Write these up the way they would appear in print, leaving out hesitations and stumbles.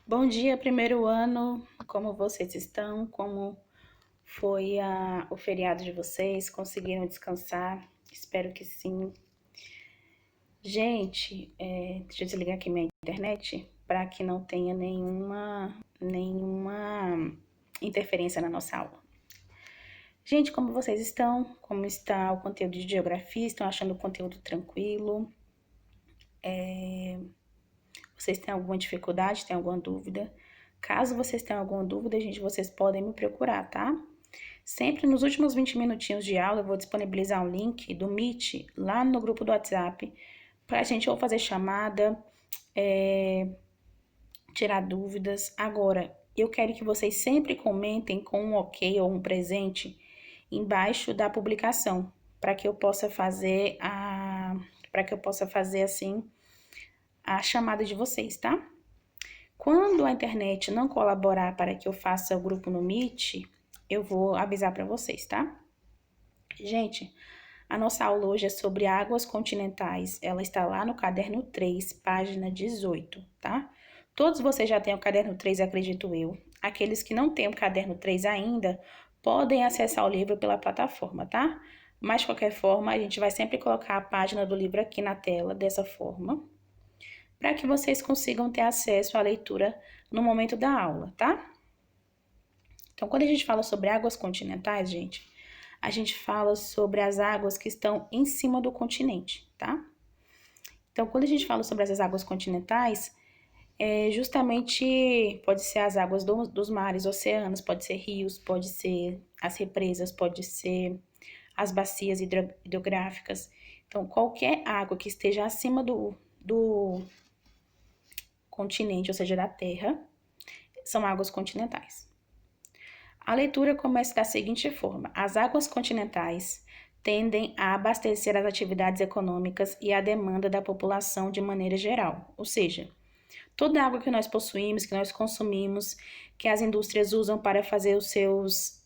Bom dia, primeiro ano. Como vocês estão? Como foi o feriado de vocês? Conseguiram descansar? Espero que sim. Gente, deixa eu desligar aqui minha internet para que não tenha nenhuma interferência na nossa aula. Gente, como vocês estão? Como está o conteúdo de geografia? Estão achando o conteúdo tranquilo? Vocês têm alguma dificuldade? Têm alguma dúvida? Caso vocês tenham alguma dúvida, gente, vocês podem me procurar, tá? Sempre nos últimos 20 minutinhos de aula, eu vou disponibilizar um link do Meet lá no grupo do WhatsApp para a gente ou fazer chamada, tirar dúvidas. Agora, eu quero que vocês sempre comentem com um ok ou um presente embaixo da publicação, para que eu possa fazer assim a chamada de vocês, tá? Quando a internet não colaborar para que eu faça o grupo no Meet, eu vou avisar para vocês, tá? Gente, a nossa aula hoje é sobre águas continentais. Ela está lá no caderno 3, página 18, tá? Todos vocês já têm o caderno 3, acredito eu. Aqueles que não têm o caderno 3 ainda, podem acessar o livro pela plataforma, tá? Mas, de qualquer forma, a gente vai sempre colocar a página do livro aqui na tela, dessa forma, para que vocês consigam ter acesso à leitura no momento da aula, tá? Então, quando a gente fala sobre águas continentais, gente, a gente fala sobre as águas que estão em cima do continente, tá? Então, quando a gente fala sobre essas águas continentais, justamente pode ser as águas dos mares, oceanos, pode ser rios, pode ser as represas, pode ser as bacias hidrográficas. Então, qualquer água que esteja acima do continente, ou seja, da Terra, são águas continentais. A leitura começa da seguinte forma: as águas continentais tendem a abastecer as atividades econômicas e a demanda da população de maneira geral, ou seja, toda a água que nós possuímos, que nós consumimos, que as indústrias usam para fazer os seus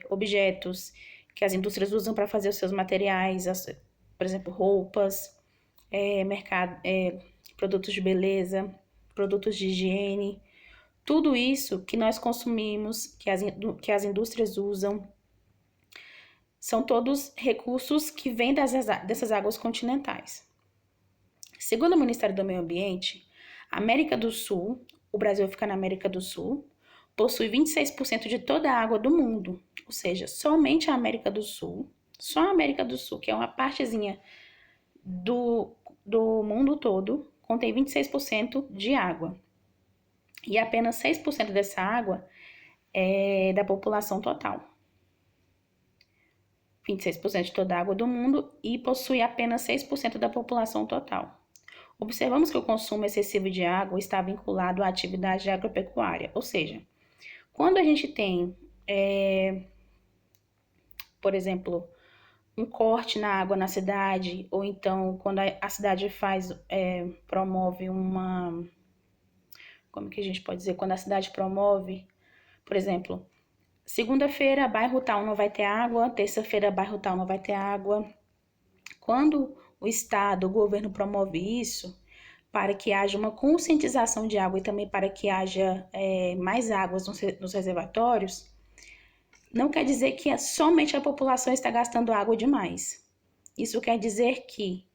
objetos, que as indústrias usam para fazer os seus materiais, por exemplo, roupas, produtos de beleza, produtos de higiene, tudo isso que nós consumimos, que as indústrias usam, são todos recursos que vêm dessas águas continentais. Segundo o Ministério do Meio Ambiente, a América do Sul, o Brasil fica na América do Sul, possui 26% de toda a água do mundo, ou seja, somente a América do Sul, só a América do Sul, que é uma partezinha do mundo todo, contém 26% de água. E apenas 6% dessa água é da população total. 26% de toda a água do mundo e possui apenas 6% da população total. Observamos que o consumo excessivo de água está vinculado à atividade agropecuária, ou seja, quando a gente tem, por exemplo, um corte na água na cidade, ou então quando a cidade promove uma... Como que a gente pode dizer? Quando a cidade promove, por exemplo, segunda-feira, bairro tal não vai ter água, terça-feira, bairro tal não vai ter água. Quando o Estado, o governo promove isso, para que haja uma conscientização de água e também para que haja mais águas nos reservatórios, não quer dizer que somente a população está gastando água demais. Isso quer dizer que,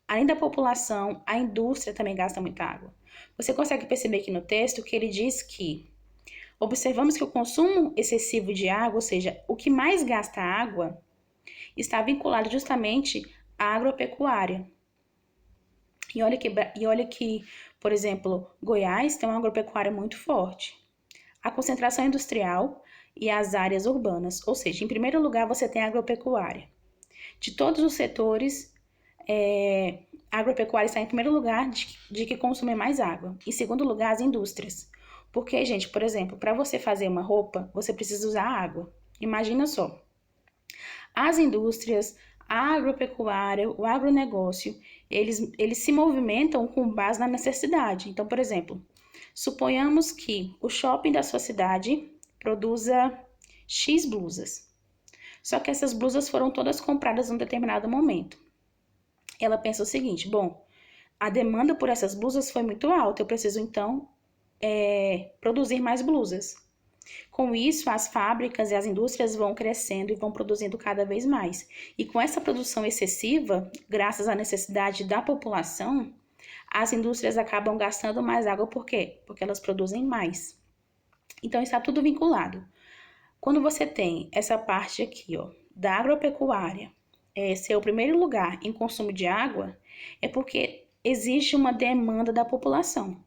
além da população, a indústria também gasta muita água. Você consegue perceber aqui no texto que ele diz que observamos que o consumo excessivo de água, ou seja, o que mais gasta água, está vinculado justamente à agropecuária. E olha que, por exemplo, Goiás tem uma agropecuária muito forte. A concentração industrial e as áreas urbanas, ou seja, em primeiro lugar você tem a agropecuária. De todos os setores, a agropecuária está em primeiro lugar de que consome mais água. Em segundo lugar, as indústrias. Porque, gente, por exemplo, para você fazer uma roupa, você precisa usar água. Imagina só. As indústrias, a agropecuária, o agronegócio, eles se movimentam com base na necessidade. Então, por exemplo, suponhamos que o shopping da sua cidade produza X blusas. Só que essas blusas foram todas compradas em um determinado momento. Ela pensa o seguinte: bom, a demanda por essas blusas foi muito alta, eu preciso então produzir mais blusas. Com isso, as fábricas e as indústrias vão crescendo e vão produzindo cada vez mais. E com essa produção excessiva, graças à necessidade da população, as indústrias acabam gastando mais água. Por quê? Porque elas produzem mais. Então, está tudo vinculado. Quando você tem essa parte aqui, ó, da agropecuária, ser o primeiro lugar em consumo de água, é porque existe uma demanda da população.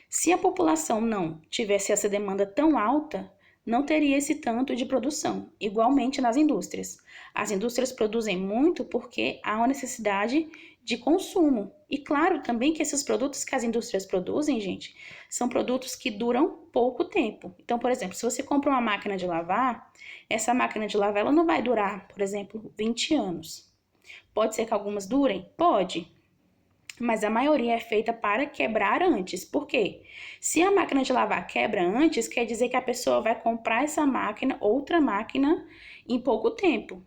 Se a população não tivesse essa demanda tão alta, não teria esse tanto de produção. Igualmente nas indústrias. As indústrias produzem muito porque há uma necessidade de consumo. E claro também que esses produtos que as indústrias produzem, gente, são produtos que duram pouco tempo. Então, por exemplo, se você compra uma máquina de lavar, essa máquina de lavar ela não vai durar, por exemplo, 20 anos. Pode ser que algumas durem? Pode. Mas a maioria é feita para quebrar antes. Por quê? Se a máquina de lavar quebra antes, quer dizer que a pessoa vai comprar essa máquina, outra máquina, em pouco tempo.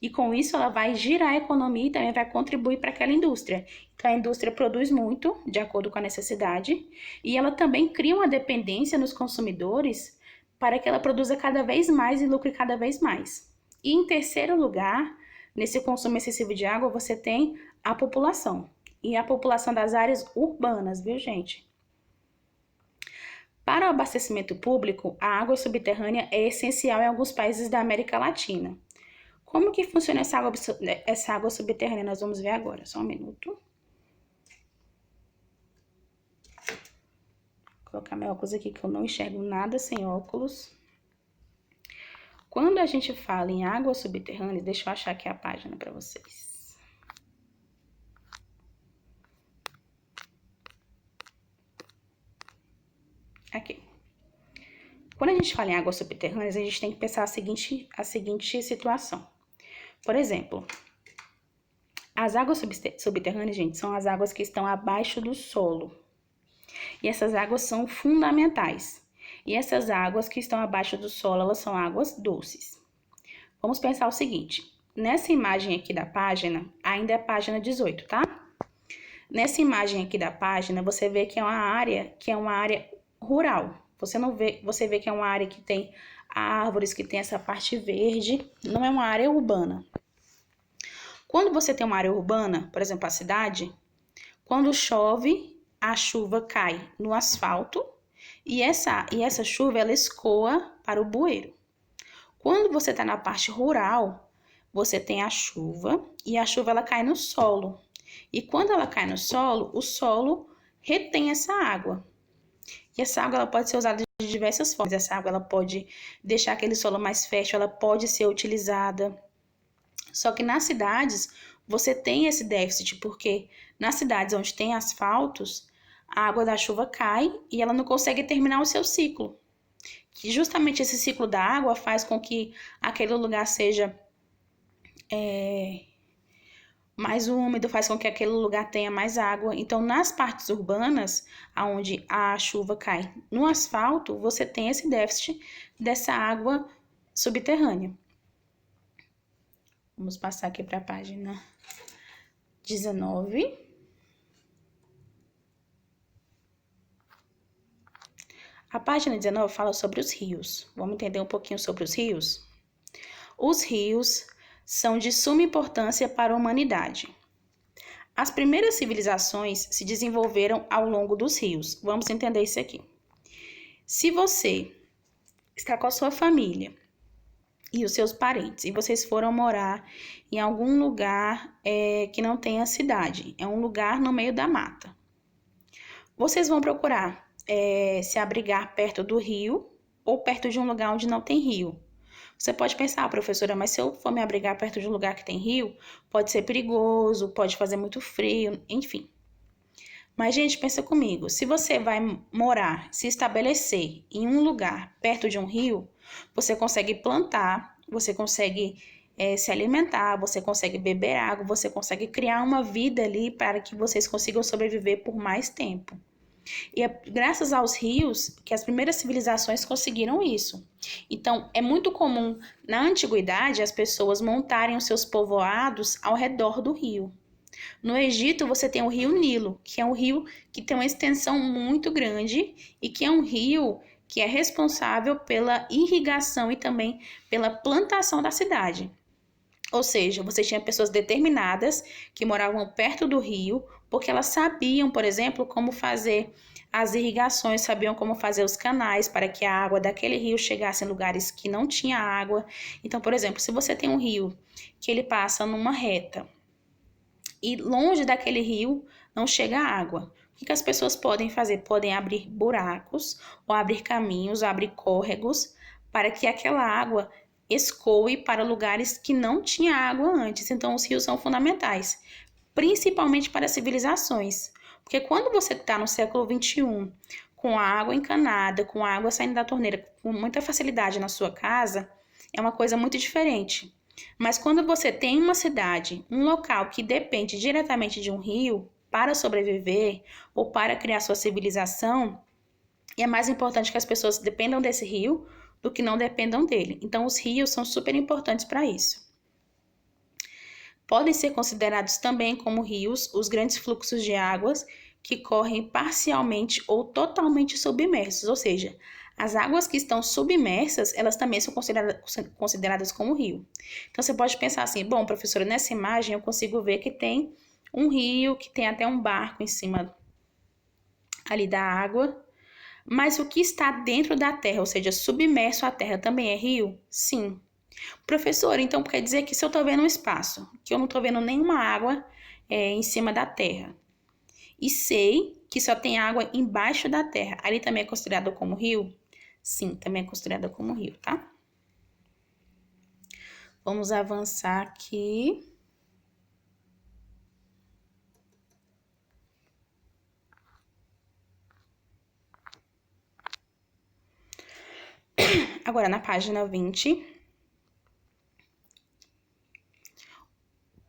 E com isso ela vai girar a economia e também vai contribuir para aquela indústria. Então a indústria produz muito, de acordo com a necessidade, e ela também cria uma dependência nos consumidores para que ela produza cada vez mais e lucre cada vez mais. E em terceiro lugar, nesse consumo excessivo de água, você tem a população. E a população das áreas urbanas, viu, gente? Para o abastecimento público, a água subterrânea é essencial em alguns países da América Latina. Como que funciona essa água subterrânea? Nós vamos ver agora, só um minuto. Vou colocar meu óculos aqui que eu não enxergo nada sem óculos. Quando a gente fala em água subterrânea, deixa eu achar aqui a página para vocês. Aqui. Quando a gente fala em águas subterrâneas, a gente tem que pensar a seguinte situação. Por exemplo, as águas subterrâneas, gente, são as águas que estão abaixo do solo. E essas águas são fundamentais. E essas águas que estão abaixo do solo, elas são águas doces. Vamos pensar o seguinte. Nessa imagem aqui da página, ainda é a página 18, tá? Nessa imagem aqui da página, você vê que é uma área rural. Você vê que é uma área que tem árvores, que tem essa parte verde, não é uma área urbana. Quando você tem uma área urbana, por exemplo, a cidade, quando chove, a chuva cai no asfalto e essa chuva ela escoa para o bueiro. Quando você está na parte rural, você tem a chuva e a chuva ela cai no solo. E quando ela cai no solo, o solo retém essa água. E essa água ela pode ser usada de diversas formas. Essa água ela pode deixar aquele solo mais fértil, ela pode ser utilizada. Só que nas cidades você tem esse déficit, porque nas cidades onde tem asfaltos, a água da chuva cai e ela não consegue terminar o seu ciclo. Que justamente esse ciclo da água faz com que aquele lugar seja mais úmido, faz com que aquele lugar tenha mais água. Então, nas partes urbanas, onde a chuva cai no asfalto, você tem esse déficit dessa água subterrânea. Vamos passar aqui para a página 19. A página 19 fala sobre os rios. Vamos entender um pouquinho sobre os rios? Os rios são de suma importância para a humanidade. As primeiras civilizações se desenvolveram ao longo dos rios. Vamos entender isso aqui. Se você está com a sua família e os seus parentes e vocês foram morar em algum lugar que não tenha cidade, é um lugar no meio da mata, vocês vão procurar se abrigar perto do rio ou perto de um lugar onde não tem rio. Você pode pensar, professora, mas se eu for me abrigar perto de um lugar que tem rio, pode ser perigoso, pode fazer muito frio, enfim. Mas, gente, pensa comigo, se você vai morar, se estabelecer em um lugar perto de um rio, você consegue plantar, você consegue se alimentar, você consegue beber água, você consegue criar uma vida ali para que vocês consigam sobreviver por mais tempo. E é graças aos rios que as primeiras civilizações conseguiram isso. Então, é muito comum na antiguidade as pessoas montarem os seus povoados ao redor do rio. No Egito, você tem o rio Nilo, que é um rio que tem uma extensão muito grande e que é um rio que é responsável pela irrigação e também pela plantação da cidade. Ou seja, você tinha pessoas determinadas que moravam perto do rio, porque elas sabiam, por exemplo, como fazer as irrigações, sabiam como fazer os canais para que a água daquele rio chegasse em lugares que não tinha água. Então, por exemplo, se você tem um rio que ele passa numa reta e longe daquele rio não chega água, o que as pessoas podem fazer? Podem abrir buracos, ou abrir caminhos, ou abrir córregos, para que aquela água escoe para lugares que não tinha água antes. Então, os rios são fundamentais, principalmente para civilizações. Porque quando você está no século XXI, com a água encanada, com a água saindo da torneira com muita facilidade na sua casa, é uma coisa muito diferente. Mas quando você tem uma cidade, um local que depende diretamente de um rio para sobreviver ou para criar sua civilização, é mais importante que as pessoas dependam desse rio do que não dependam dele. Então, os rios são super importantes para isso. Podem ser considerados também como rios os grandes fluxos de águas que correm parcialmente ou totalmente submersos, ou seja, as águas que estão submersas, elas também são consideradas como rio. Então, você pode pensar assim, bom, professora, nessa imagem eu consigo ver que tem um rio, que tem até um barco em cima ali da água, mas o que está dentro da terra, ou seja, submerso à terra, também é rio? Sim. Professor, então quer dizer que se eu estou vendo um espaço, que eu não estou vendo nenhuma água em cima da terra, e sei que só tem água embaixo da terra, ali também é considerado como rio? Sim, também é considerado como rio, tá? Vamos avançar aqui. Agora, na página 20.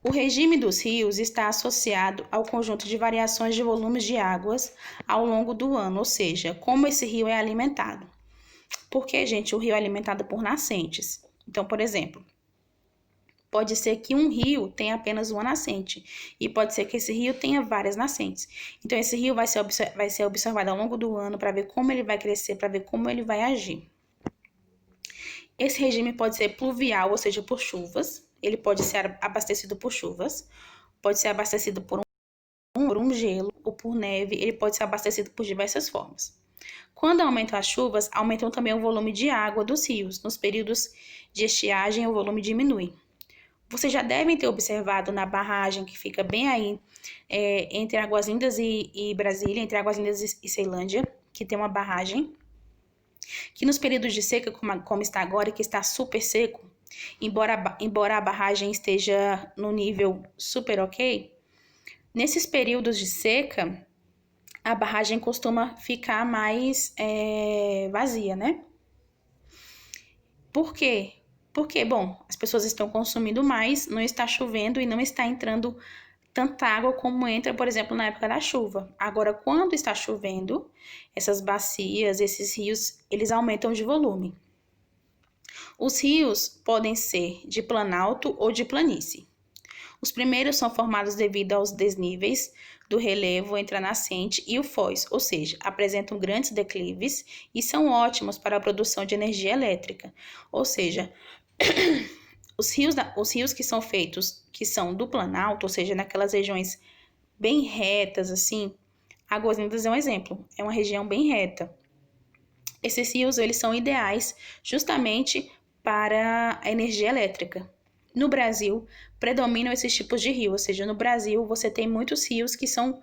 O regime dos rios está associado ao conjunto de variações de volumes de águas ao longo do ano, ou seja, como esse rio é alimentado. Porque, gente, o rio é alimentado por nascentes. Então, por exemplo, pode ser que um rio tenha apenas uma nascente e pode ser que esse rio tenha várias nascentes. Então, esse rio vai ser observado ao longo do ano para ver como ele vai crescer, para ver como ele vai agir. Esse regime pode ser pluvial, ou seja, por chuvas. Ele pode ser abastecido por chuvas, pode ser abastecido por um gelo ou por neve, ele pode ser abastecido por diversas formas. Quando aumentam as chuvas, aumentam também o volume de água dos rios. Nos períodos de estiagem, o volume diminui. Vocês já devem ter observado na barragem que fica bem aí, entre Águas Lindas e Brasília, entre Águas Lindas e Ceilândia, que tem uma barragem, que nos períodos de seca, como está agora, que está super seco, embora a barragem esteja no nível super ok, nesses períodos de seca, a barragem costuma ficar mais vazia, né? Por quê? Porque, bom, as pessoas estão consumindo mais, não está chovendo e não está entrando tanta água como entra, por exemplo, na época da chuva. Agora, quando está chovendo, essas bacias, esses rios, eles aumentam de volume. Os rios podem ser de planalto ou de planície. Os primeiros são formados devido aos desníveis do relevo entre a nascente e o foz, ou seja, apresentam grandes declives e são ótimos para a produção de energia elétrica. Ou seja, os rios que são feitos, que são do planalto, ou seja, naquelas regiões bem retas, assim, Águas Lindas é um exemplo, é uma região bem reta. Esses rios, eles são ideais justamente para a energia elétrica. No Brasil, predominam esses tipos de rio, ou seja, no Brasil você tem muitos rios que são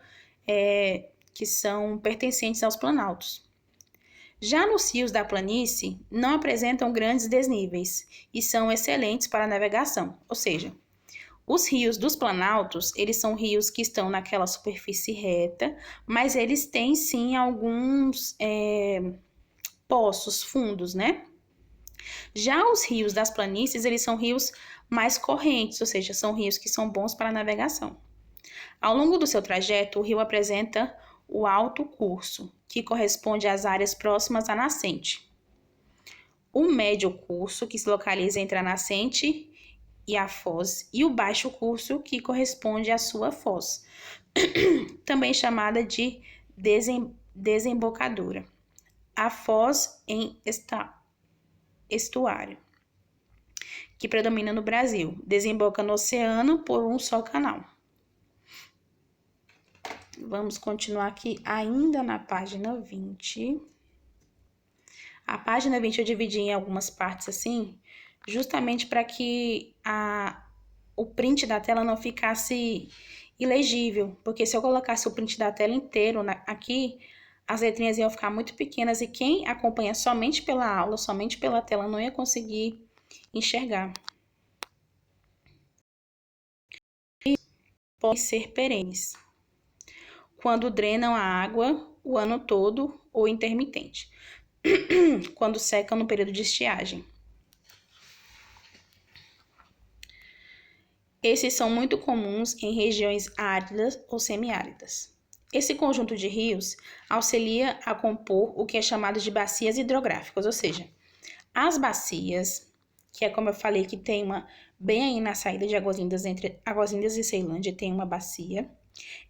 pertencentes aos planaltos. Já nos rios da planície, não apresentam grandes desníveis e são excelentes para a navegação, ou seja, os rios dos planaltos, eles são rios que estão naquela superfície reta, mas eles têm sim alguns poços fundos, né? Já os rios das planícies, eles são rios mais correntes, ou seja, são rios que são bons para a navegação. Ao longo do seu trajeto, o rio apresenta o alto curso, que corresponde às áreas próximas à nascente. O médio curso, que se localiza entre a nascente e a foz, e o baixo curso, que corresponde à sua foz, também chamada de desembocadura. A foz em estuário, que predomina no Brasil, desemboca no oceano por um só canal. Vamos continuar aqui ainda na página 20. A página 20 eu dividi em algumas partes assim, justamente para que o print da tela não ficasse ilegível, porque se eu colocasse o print da tela inteiro aqui, as letrinhas iam ficar muito pequenas e quem acompanha somente pela aula, somente pela tela, não ia conseguir enxergar. Podem ser perenes, quando drenam a água o ano todo ou intermitente, quando secam no período de estiagem. Esses são muito comuns em regiões áridas ou semiáridas. Esse conjunto de rios auxilia a compor o que é chamado de bacias hidrográficas, ou seja, as bacias, que é como eu falei, que tem uma bem aí na saída de Águas Lindas, entre Águas Lindas e Ceilândia, tem uma bacia.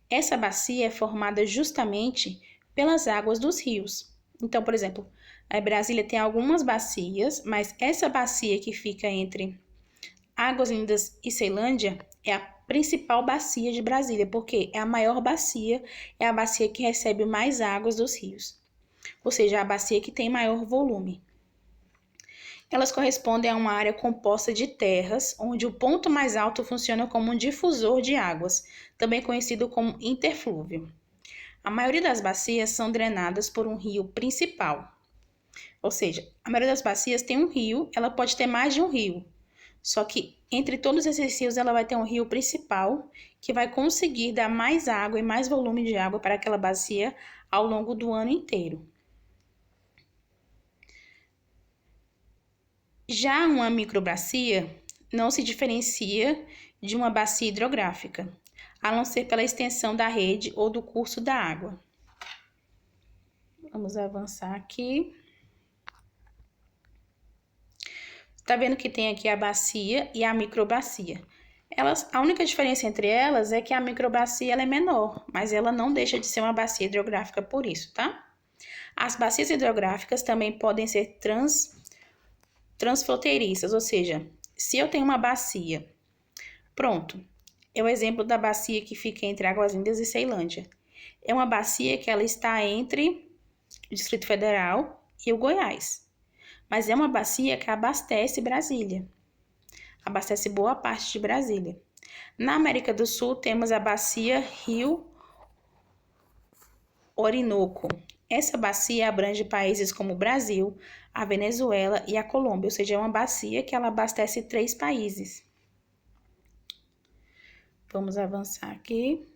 Essa bacia é formada justamente pelas águas dos rios. Então, por exemplo, a Brasília tem algumas bacias, mas essa bacia que fica entre Águas Lindas e Ceilândia é a principal bacia de Brasília, porque é a maior bacia, é a bacia que recebe mais águas dos rios, ou seja, é a bacia que tem maior volume. Elas correspondem a uma área composta de terras, onde o ponto mais alto funciona como um difusor de águas, também conhecido como interflúvio. A maioria das bacias são drenadas por um rio principal, ou seja, a maioria das bacias tem um rio, ela pode ter mais de um rio, só que entre todos esses rios ela vai ter um rio principal que vai conseguir dar mais água e mais volume de água para aquela bacia ao longo do ano inteiro. Já uma microbacia não se diferencia de uma bacia hidrográfica, a não ser pela extensão da rede ou do curso da água. Vamos avançar aqui. Tá vendo que tem aqui a bacia e a microbacia. A única diferença entre elas é que a microbacia ela é menor, mas ela não deixa de ser uma bacia hidrográfica por isso, tá? As bacias hidrográficas também podem ser transfronteiriças, ou seja, se eu tenho uma bacia, pronto, é o exemplo da bacia que fica entre Águas Lindas e Ceilândia. É uma bacia que ela está entre o Distrito Federal e o Goiás. Mas é uma bacia que abastece Brasília. Abastece boa parte de Brasília. Na América do Sul, temos a bacia Rio Orinoco. Essa bacia abrange países como o Brasil, a Venezuela e a Colômbia, ou seja, é uma bacia que ela abastece 3 países. Vamos avançar aqui.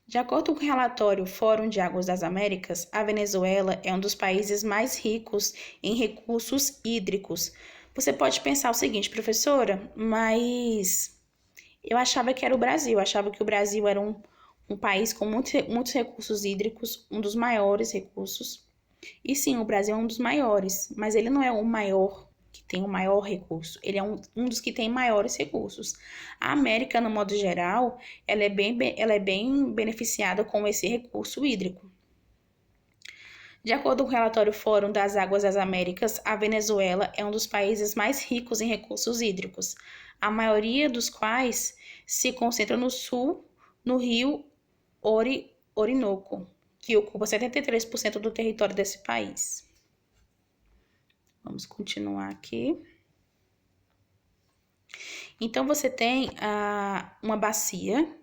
De acordo com o relatório Fórum de Águas das Américas, a Venezuela é um dos países mais ricos em recursos hídricos. Você pode pensar o seguinte, professora, mas eu achava que era o Brasil, eu achava que o Brasil era um país com muitos recursos hídricos, um dos maiores recursos. E sim, o Brasil é um dos maiores, mas ele não é o maior que tem o maior recurso, ele é um dos que tem maiores recursos. A América, no modo geral, ela é bem beneficiada com esse recurso hídrico. De acordo com o relatório Fórum das Águas das Américas, a Venezuela é um dos países mais ricos em recursos hídricos, a maioria dos quais se concentra no sul, no rio Orinoco, que ocupa 73% do território desse país. Vamos continuar aqui. Então, você tem uma bacia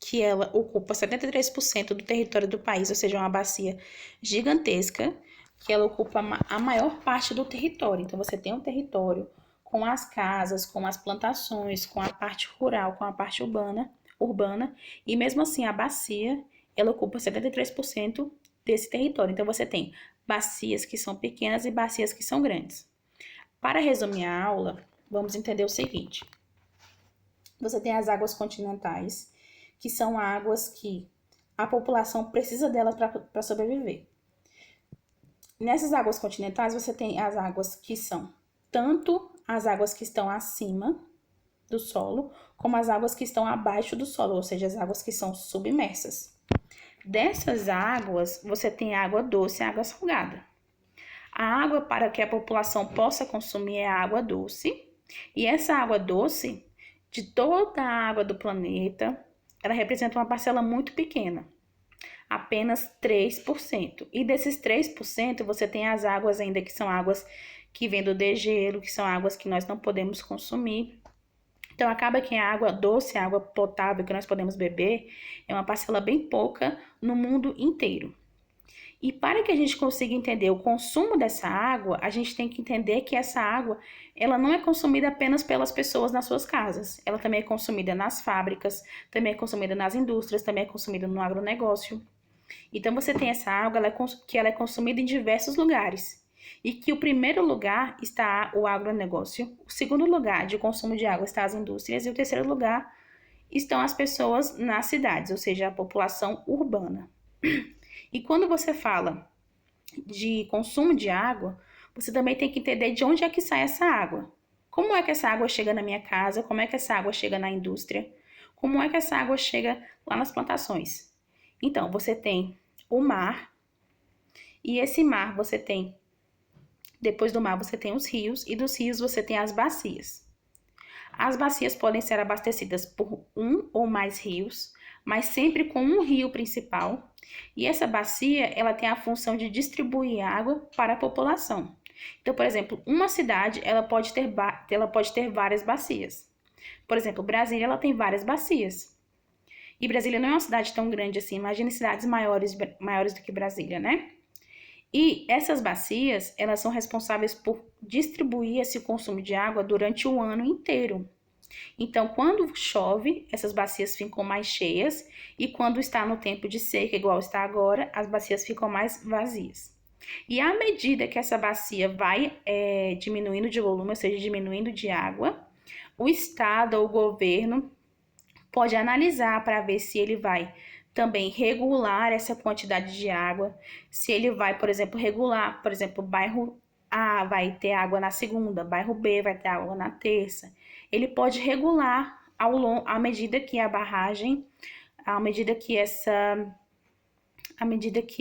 que ela ocupa 73% do território do país, ou seja, uma bacia gigantesca, que ela ocupa a maior parte do território. Então, você tem um território com as casas, com as plantações, com a parte rural, com a parte urbana, e mesmo assim a bacia, ela ocupa 73% desse território. Então, você tem bacias que são pequenas e bacias que são grandes. Para resumir a aula, vamos entender o seguinte. Você tem as águas continentais, que são águas que a população precisa delas para sobreviver. Nessas águas continentais, você tem as águas que são tanto as águas que estão acima do solo, como as águas que estão abaixo do solo, ou seja, as águas que são submersas. Dessas águas, você tem água doce e água salgada. A água para que a população possa consumir é a água doce, e essa água doce, de toda a água do planeta, ela representa uma parcela muito pequena, apenas 3%. E desses 3%, você tem as águas ainda que são águas que vêm do degelo, que são águas que nós não podemos consumir. Então, acaba que a água doce, a água potável que nós podemos beber, é uma parcela bem pouca no mundo inteiro. E para que a gente consiga entender o consumo dessa água, a gente tem que entender que essa água, ela não é consumida apenas pelas pessoas nas suas casas. Ela também é consumida nas fábricas, também é consumida nas indústrias, também é consumida no agronegócio. Então, você tem essa água que ela é consumida em diversos lugares. E que o primeiro lugar está o agronegócio, o segundo lugar de consumo de água está as indústrias e o terceiro lugar estão as pessoas nas cidades, ou seja, a população urbana. E quando você fala de consumo de água, você também tem que entender de onde é que sai essa água. Como é que essa água chega na minha casa? Como é que essa água chega na indústria? Como é que essa água chega lá nas plantações? Então, você tem o mar, e esse mar você tem, depois do mar você tem os rios, e dos rios você tem as bacias. As bacias podem ser abastecidas por um ou mais rios, mas sempre com um rio principal. E essa bacia, ela tem a função de distribuir água para a população. Então, por exemplo, uma cidade, ela pode ter várias bacias. Por exemplo, Brasília, ela tem várias bacias. E Brasília não é uma cidade tão grande assim. Imagine cidades maiores do que Brasília, né? E essas bacias, elas são responsáveis por distribuir esse consumo de água durante o ano inteiro. Então, quando chove, essas bacias ficam mais cheias, e quando está no tempo de seca, igual está agora, as bacias ficam mais vazias. E à medida que essa bacia vai diminuindo de volume, ou seja, diminuindo de água, o Estado ou o governo pode analisar para ver se ele vai também regular essa quantidade de água, se ele vai, por exemplo, regular, por exemplo, bairro A vai ter água na segunda, bairro B vai ter água na terça. Ele pode regular à medida que a barragem, à medida que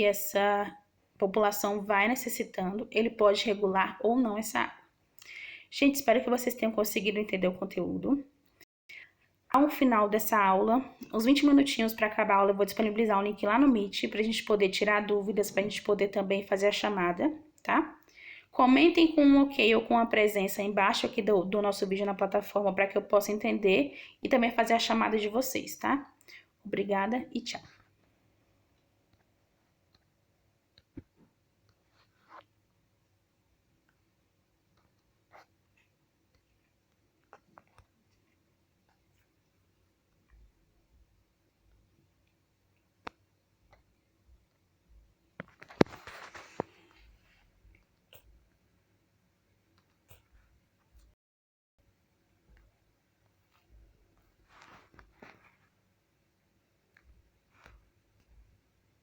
essa população vai necessitando, ele pode regular ou não essa água. Gente, espero que vocês tenham conseguido entender o conteúdo. Ao final dessa aula, uns 20 minutinhos para acabar a aula, eu vou disponibilizar um link lá no Meet para a gente poder tirar dúvidas, para a gente poder também fazer a chamada, tá? Comentem com um ok ou com a presença embaixo aqui do nosso vídeo na plataforma para que eu possa entender e também fazer a chamada de vocês, tá? Obrigada e tchau!